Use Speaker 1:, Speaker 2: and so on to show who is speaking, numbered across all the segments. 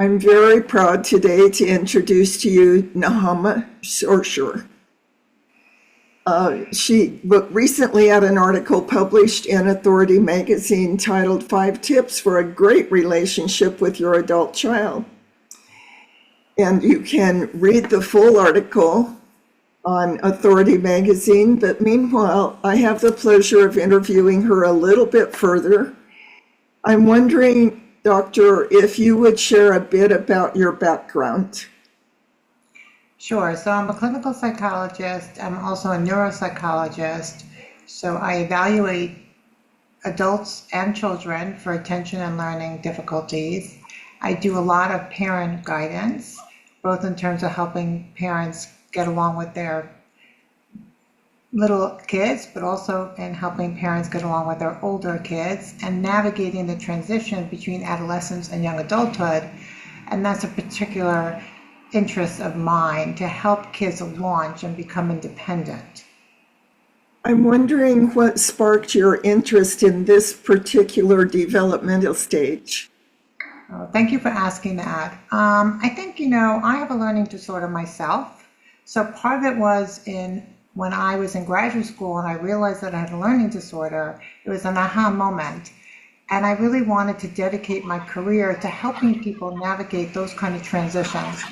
Speaker 1: I'm very proud today to introduce to you Nahama Sorcerer. She recently had an article published in Authority magazine titled 5 Tips for a Great Relationship with Your Adult Child. And you can read the full article on Authority magazine, but meanwhile, I have the pleasure of interviewing her a little bit further. I'm wondering, Doctor, if you would share a bit about your background.
Speaker 2: Sure. So I'm a clinical psychologist. I'm also a neuropsychologist. So I evaluate adults and children for attention and learning difficulties. I do a lot of parent guidance, both in terms of helping parents get along with their little kids, but also in helping parents get along with their older kids and navigating the transition between adolescence and young adulthood. And that's a particular interest of mine, to help kids launch and become independent.
Speaker 1: I'm wondering what sparked your interest in this particular developmental stage.
Speaker 2: Thank you for asking that. I think, I have a learning disorder myself. So part of it was when I was in graduate school and I realized that I had a learning disorder. It was an aha moment. And I really wanted to dedicate my career to helping people navigate those kind of transitions,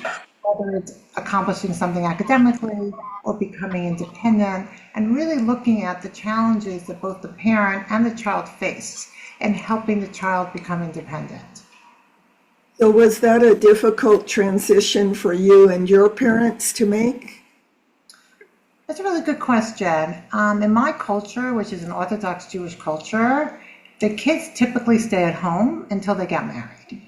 Speaker 2: whether it's accomplishing something academically or becoming independent, and really looking at the challenges that both the parent and the child face and helping the child become independent.
Speaker 1: So was that a difficult transition for you and your parents to make?
Speaker 2: That's a really good question. In my culture, which is an Orthodox Jewish culture, the kids typically stay at home until they get married.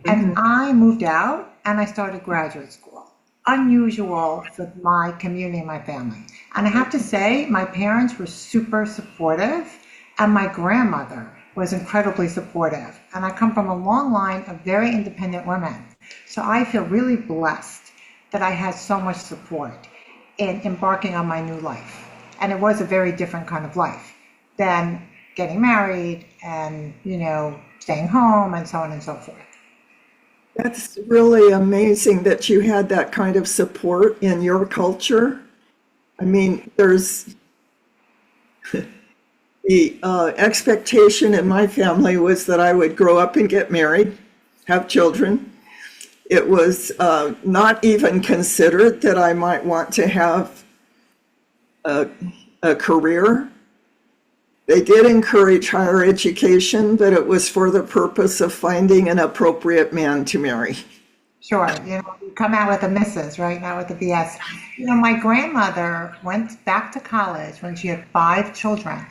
Speaker 2: And I moved out and I started graduate school. Unusual for my community and my family. And I have to say, my parents were super supportive, and my grandmother was incredibly supportive. And I come from a long line of very independent women. So I feel really blessed that I had so much support in embarking on my new life. And it was a very different kind of life than getting married and, staying home and so on and so forth.
Speaker 1: That's really amazing that you had that kind of support in your culture. I mean, there's the expectation in my family was that I would grow up and get married, have children. It was not even considered that I might want to have a career. They did encourage higher education, but it was for the purpose of finding an appropriate man to marry.
Speaker 2: Sure, you come out with a missus, right? Not with a BS. My grandmother went back to college when she had 5 children.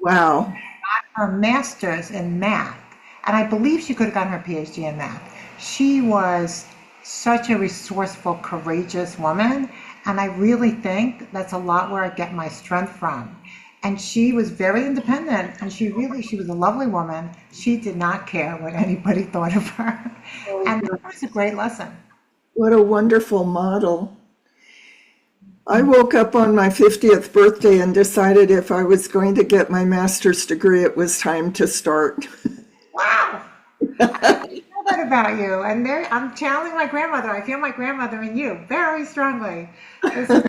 Speaker 1: Wow.
Speaker 2: Got her master's in math, and I believe she could have gotten her PhD in math. She was such a resourceful, courageous woman, and I really think that's a lot where I get my strength from. And she was very independent, and she was a lovely woman. She did not care what anybody thought of her. And that was a great lesson.
Speaker 1: What a wonderful model. I woke up on my 50th birthday and decided if I was going to get my master's degree, it was time to start.
Speaker 2: Wow. I didn't know that about you. And I'm channeling my grandmother. I feel my grandmother in you very strongly. This is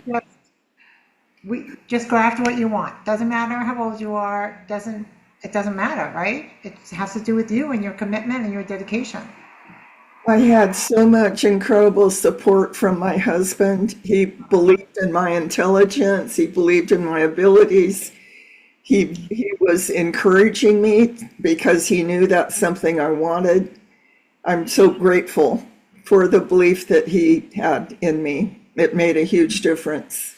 Speaker 2: we just go after what you want. Doesn't matter how old you are. It doesn't matter, right? It has to do with you and your commitment and your dedication.
Speaker 1: I had so much incredible support from my husband. He believed in my intelligence. He believed in my abilities. He was encouraging me because he knew that's something I wanted. I'm so grateful for the belief that he had in me. It made a huge difference.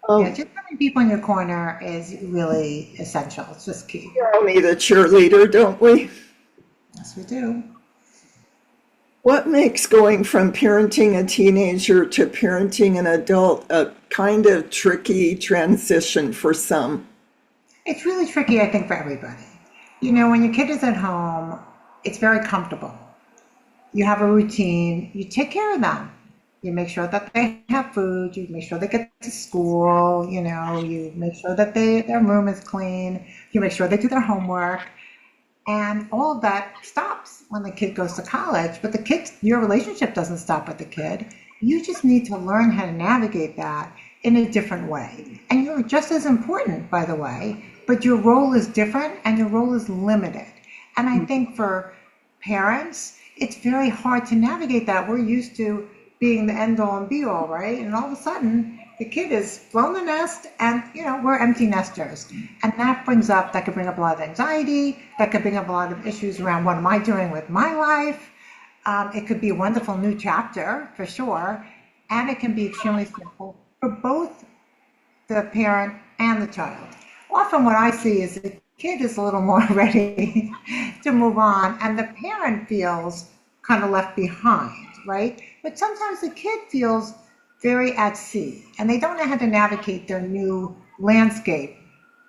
Speaker 2: Yeah, just having people in your corner is really essential. It's just key.
Speaker 1: We all need a cheerleader, don't we?
Speaker 2: Yes, we do.
Speaker 1: What makes going from parenting a teenager to parenting an adult a kind of tricky transition for some?
Speaker 2: It's really tricky, I think, for everybody. When your kid is at home, it's very comfortable. You have a routine. You take care of them. You make sure that they have food. You make sure they get to school. You make sure that their room is clean. You make sure they do their homework. And all of that stops when the kid goes to college, but your relationship doesn't stop with the kid. You just need to learn how to navigate that in a different way. And you're just as important, by the way, but your role is different and your role is limited. And I think for parents, it's very hard to navigate that. We're used to being the end all and be all, right? And all of a sudden, the kid is flown the nest and, we're empty nesters. And that could bring up a lot of anxiety. That could bring up a lot of issues around what am I doing with my life? It could be a wonderful new chapter for sure. And it can be extremely simple for both the parent and the child. Often what I see is the kid is a little more ready to move on and the parent feels kind of left behind, right? But sometimes the kid feels very at sea and they don't know how to navigate their new landscape,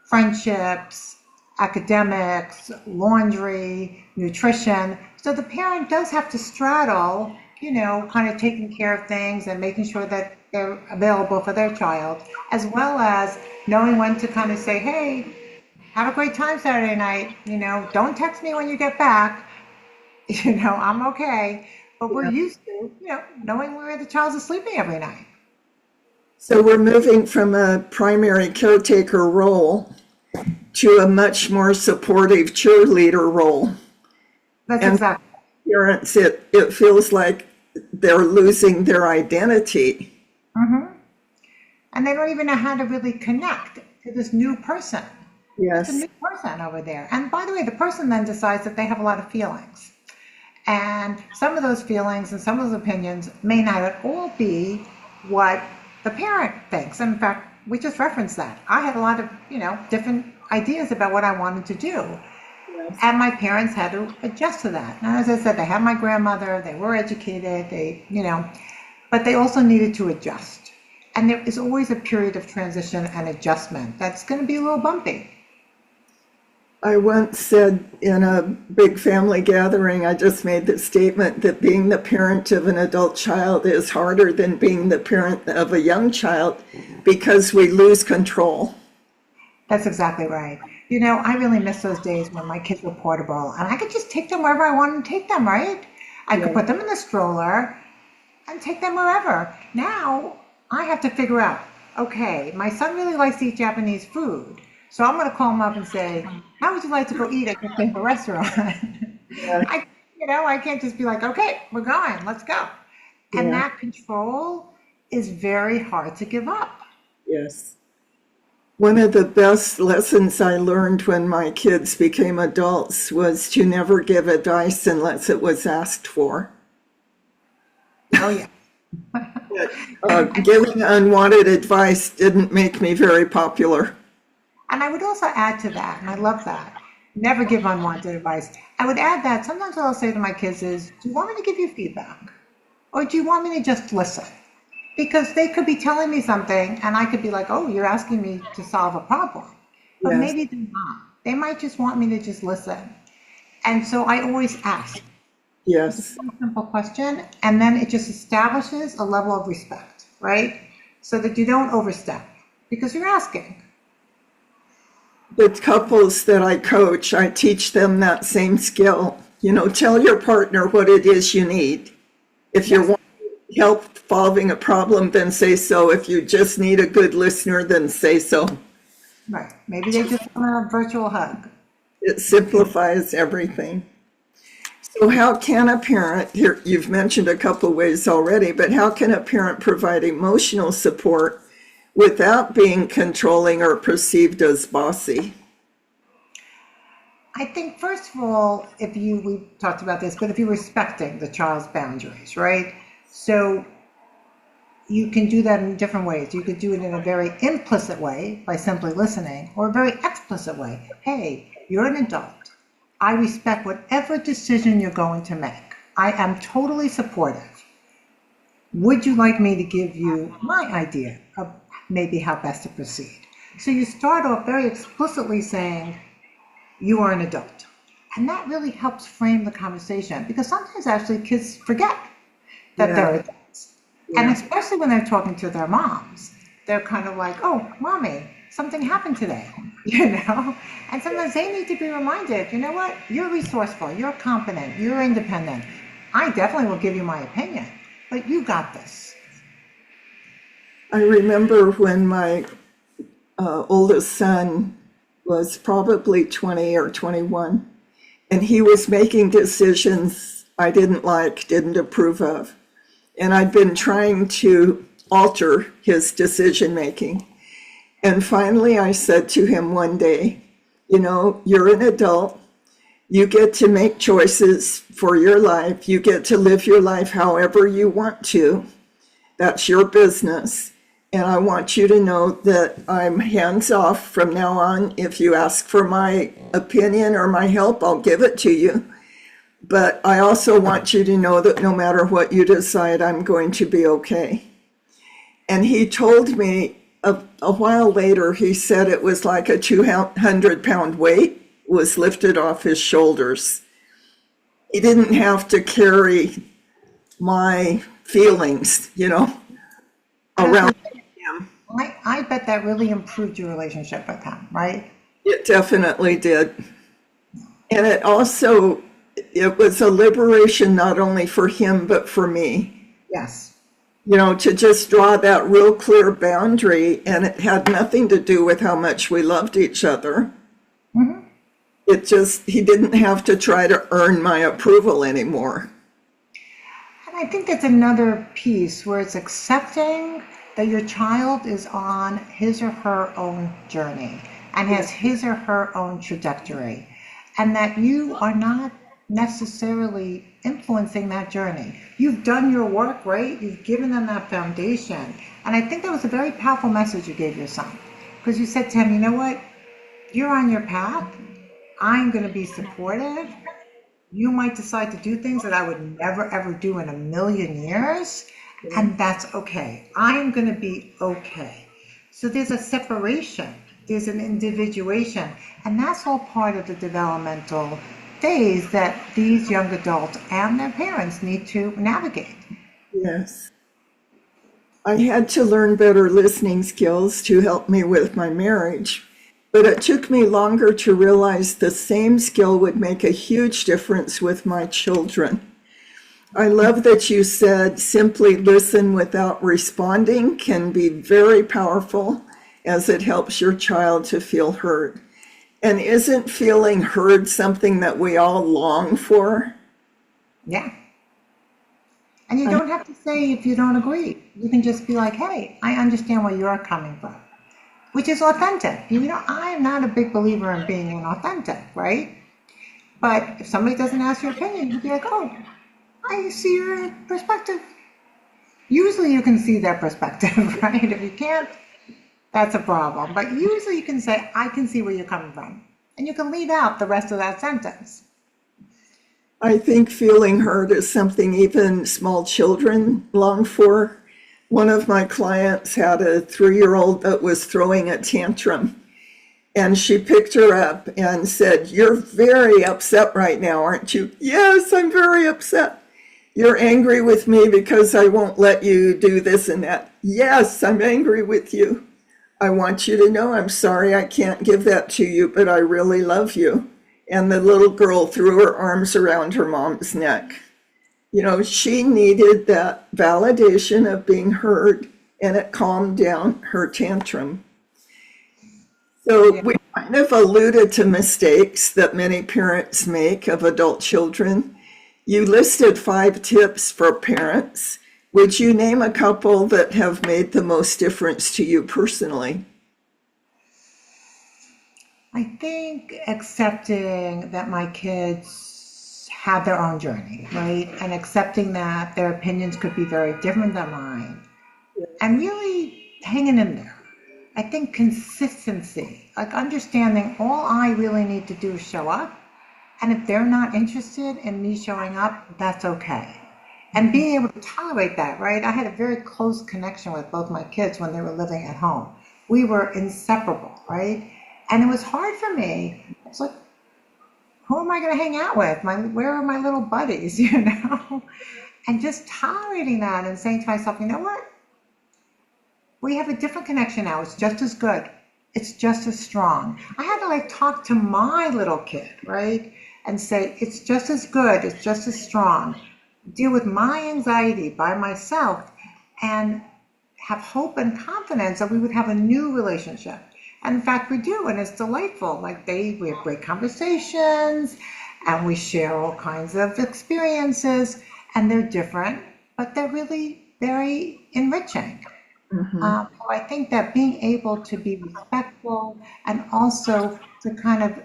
Speaker 2: friendships, academics, laundry, nutrition. So the parent does have to straddle, kind of taking care of things and making sure that they're available for their child, as well as knowing when to kind of say, hey, have a great time Saturday night, don't text me when you get back, I'm okay. But we're used to, knowing where the child's sleeping every night.
Speaker 1: So we're moving from a primary caretaker role to a much more supportive cheerleader role.
Speaker 2: That's
Speaker 1: And
Speaker 2: exactly.
Speaker 1: parents, it feels like they're losing their identity.
Speaker 2: And they don't even know how to really connect to this new person. It's a
Speaker 1: Yes,
Speaker 2: new person over there. And by the way, the person then decides that they have a lot of feelings. And some of those feelings and some of those opinions may not at all be what the parent thinks. In fact, we just referenced that. I had a lot of, different ideas about what I wanted to do.
Speaker 1: yes.
Speaker 2: And my parents had to adjust to that. Now, as I said, they had my grandmother, they were educated, but they also needed to adjust. And there is always a period of transition and adjustment that's going to be a little bumpy.
Speaker 1: I once said in a big family gathering, I just made the statement that being the parent of an adult child is harder than being the parent of a young child because we lose control.
Speaker 2: That's exactly right. I really miss those days when my kids were portable and I could just take them wherever I wanted to take them, right? I could put them in the stroller and take them wherever. Now I have to figure out, okay, my son really likes to eat Japanese food. So I'm going to call him up and say, how would you like to go eat at your favorite restaurant?
Speaker 1: Yeah,
Speaker 2: I can't just be like, okay, we're going, let's go. And
Speaker 1: yeah,
Speaker 2: that control is very hard to give up.
Speaker 1: yes. One of the best lessons I learned when my kids became adults was to never give advice unless it was asked for.
Speaker 2: Oh, yeah.
Speaker 1: Giving unwanted advice didn't make me very popular.
Speaker 2: And I would also add to that, and I love that, never give unwanted advice. I would add that sometimes what I'll say to my kids is, do you want me to give you feedback? Or do you want me to just listen? Because they could be telling me something and I could be like, oh, you're asking me to solve a problem. But
Speaker 1: Yes,
Speaker 2: maybe they're not. They might just want me to just listen. And so I always ask. It's a
Speaker 1: yes.
Speaker 2: very simple question, and then it just establishes a level of respect, right? So that you don't overstep because you're asking.
Speaker 1: The couples that I coach, I teach them that same skill. Tell your partner what it is you need. If you
Speaker 2: Yes,
Speaker 1: want help solving a problem, then say so. If you just need a good listener, then say so.
Speaker 2: right. Maybe they just want a virtual hug.
Speaker 1: It simplifies everything. So how can a parent, here you've mentioned a couple ways already, but how can a parent provide emotional support without being controlling or perceived as bossy?
Speaker 2: I think, first of all, we talked about this, but if you're respecting the child's boundaries, right? So you can do that in different ways. You could do it in a very implicit way by simply listening, or a very explicit way. Hey, you're an adult. I respect whatever decision you're going to make. I am totally supportive. Would you like me to give you my idea of maybe how best to proceed? So you start off very explicitly saying, you are an adult. And that really helps frame the conversation because sometimes actually kids forget that
Speaker 1: Yeah,
Speaker 2: they're adults. And
Speaker 1: yeah,
Speaker 2: especially when they're talking to their moms, they're kind of like, oh, mommy. something happened today, you know? And sometimes they need to be reminded, you know what? You're resourceful, you're competent, you're independent. I definitely will give you my opinion, but you got this.
Speaker 1: I remember when my oldest son was probably 20 or 21, and he was making decisions I didn't like, didn't approve of. And I'd been trying to alter his decision making. And finally, I said to him one day, you know, you're an adult. You get to make choices for your life. You get to live your life however you want to. That's your business. And I want you to know that I'm hands off from now on. If you ask for my opinion or my help, I'll give it to you. But I also want you to know that no matter what you decide, I'm going to be okay. And he told me a while later, he said it was like a 200-pound weight was lifted off his shoulders. He didn't have to carry my feelings, you know, around him.
Speaker 2: I bet that really improved your relationship with him, right?
Speaker 1: It definitely did. And it also, it was a liberation not only for him, but for me.
Speaker 2: Yes.
Speaker 1: You know, to just draw that real clear boundary, and it had nothing to do with how much we loved each other.
Speaker 2: Mm-hmm.
Speaker 1: It just, he didn't have to try to earn my approval anymore.
Speaker 2: And I think that's another piece where it's accepting that your child is on his or her own journey and has his or her own trajectory, and that you are not necessarily influencing that journey. You've done your work, right? You've given them that foundation. And I think that was a very powerful message you gave your son, because you said to him, you know what? You're on your path. I'm going to be supportive. You might decide to do things that I would never, ever do in a million years. And that's okay. I'm going to be okay. So there's a separation. There's an individuation. And that's all part of the developmental phase that these young adults and their parents need to navigate.
Speaker 1: Yes. I had to learn better listening skills to help me with my marriage, but it took me longer to realize the same skill would make a huge difference with my children. I love that you said simply listen without responding can be very powerful as it helps your child to feel heard. And isn't feeling heard something that we all long for?
Speaker 2: Yeah. And you don't have to say if you don't agree. You can just be like, hey, I understand where you're coming from, which is authentic. You know, I'm not a big believer in being inauthentic, right? But if somebody doesn't ask your opinion, you'd be like, oh, I see your perspective. Usually you can see their perspective, right? If you can't, that's a problem. But usually you can say, I can see where you're coming from. And you can leave out the rest of that sentence.
Speaker 1: I think feeling heard is something even small children long for. One of my clients had a 3-year-old that was throwing a tantrum. And she picked her up and said, you're very upset right now, aren't you? Yes, I'm very upset. You're angry with me because I won't let you do this and that. Yes, I'm angry with you. I want you to know I'm sorry I can't give that to you, but I really love you. And the little girl threw her arms around her mom's neck. You know, she needed that validation of being heard, and it calmed down her tantrum. So we kind of alluded to mistakes that many parents make of adult children. You listed 5 tips for parents. Would you name a couple that have made the most difference to you personally?
Speaker 2: I think accepting that my kids have their own journey, right? And accepting that their opinions could be very different than mine. And really hanging in there. I think consistency, like understanding all I really need to do is show up. And if they're not interested in me showing up, that's okay. And being able to tolerate that, right? I had a very close connection with both my kids when they were living at home. We were inseparable, right? And it was hard for me. It's like, who am I going to hang out with? Where are my little buddies, you know? And just tolerating that and saying to myself, you know what? We have a different connection now. It's just as good. it's just as strong. I had to like talk to my little kid, right? And say, it's just as good, it's just as strong. Deal with my anxiety by myself and have hope and confidence that we would have a new relationship. And in fact, we do, and it's delightful. Like we have great conversations and we share all kinds of experiences, and they're different, but they're really very enriching. So I think that being able to be respectful and also to kind of,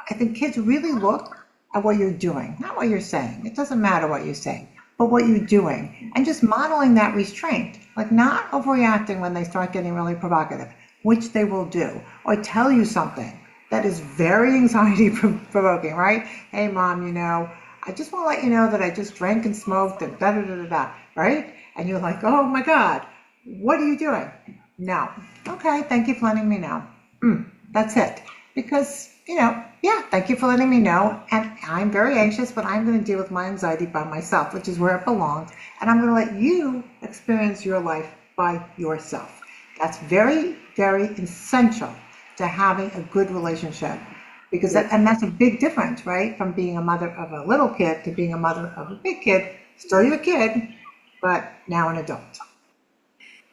Speaker 2: I think kids really look at what you're doing, not what you're saying. It doesn't matter what you're saying, but what you're doing, and just modeling that restraint, like not overreacting when they start getting really provocative, which they will do, or tell you something that is very anxiety provoking, right? Hey, mom, I just want to let you know that I just drank and smoked and da da da da da, right? And you're like, oh my God, what are you doing? No. Okay, thank you for letting me know. That's it. Because, yeah, thank you for letting me know. And I'm very anxious, but I'm going to deal with my anxiety by myself, which is where it belongs. And I'm going to let you experience your life by yourself. That's very, very essential to having a good relationship. Because and that's a big difference, right? From being a mother of a little kid to being a mother of a big kid. Still your kid, but now an adult.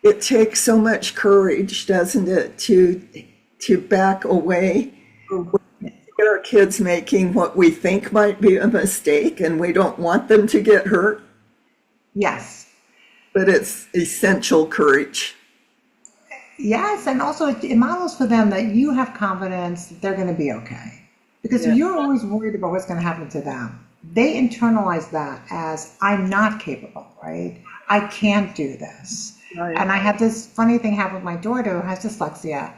Speaker 1: It takes so much courage, doesn't it, to back away. Get our kids making what we think might be a mistake, and we don't want them to get hurt.
Speaker 2: Yes.
Speaker 1: But it's essential courage.
Speaker 2: Yes, and also it models for them that you have confidence that they're going to be okay. Because if you're always worried about what's going to happen to them, they internalize that as, I'm not capable, right? I can't do this. Right. And I had this funny thing happen with my daughter who has dyslexia.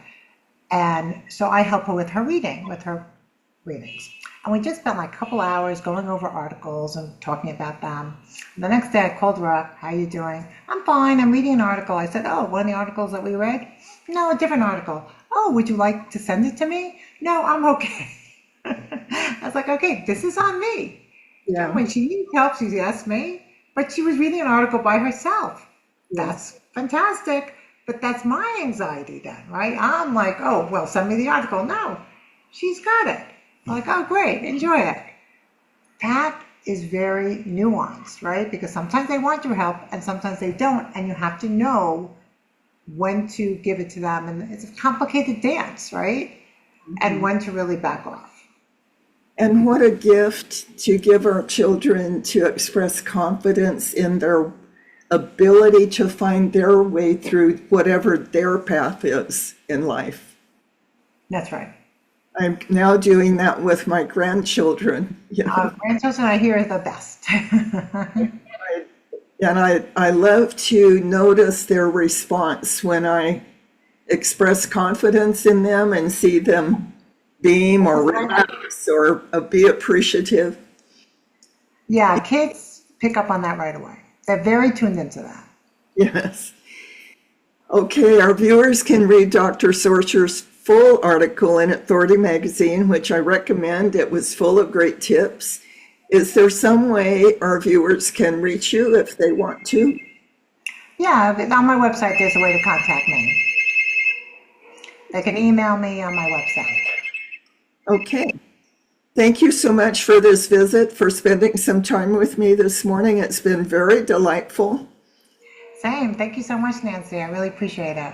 Speaker 2: And so I help her with her readings. And we just spent like a couple hours going over articles and talking about them. And the next day I called her up. How are you doing? I'm fine. I'm reading an article. I said, oh, one of the articles that we read? No, a different article. Oh, would you like to send it to me? No, I'm okay. I was like, okay, this is on me. Yeah. When she needs help, she asks me. But she was reading an article by herself. Yes. That's fantastic. But that's my anxiety then, right? I'm like, oh, well, send me the article. No, she's got it. I'm like, oh, great, enjoy it. That is very nuanced, right? Because sometimes they want your help and sometimes they don't. And you have to know when to give it to them. And it's a complicated dance, right? And when to really back off.
Speaker 1: And what a gift to give our children to express confidence in their ability to find their way through whatever their path is in life.
Speaker 2: That's right.
Speaker 1: I'm now doing that with my grandchildren.
Speaker 2: Grandchildren, I hear, are the best.
Speaker 1: And I love to notice their response when I express confidence in them and see them beam or relax or be appreciative.
Speaker 2: Yeah, kids pick up on that right away. They're very tuned into that.
Speaker 1: Yes. Okay, our viewers can read Dr. Sorcher's full article in Authority Magazine, which I recommend. It was full of great tips. Is there some way our viewers can reach you if they want to?
Speaker 2: Yeah, on my website, there's a way to contact me. They can email me on my website.
Speaker 1: Okay. Thank you so much for this visit, for spending some time with me this morning. It's been very delightful.
Speaker 2: Same. Thank you so much, Nancy. I really appreciate it.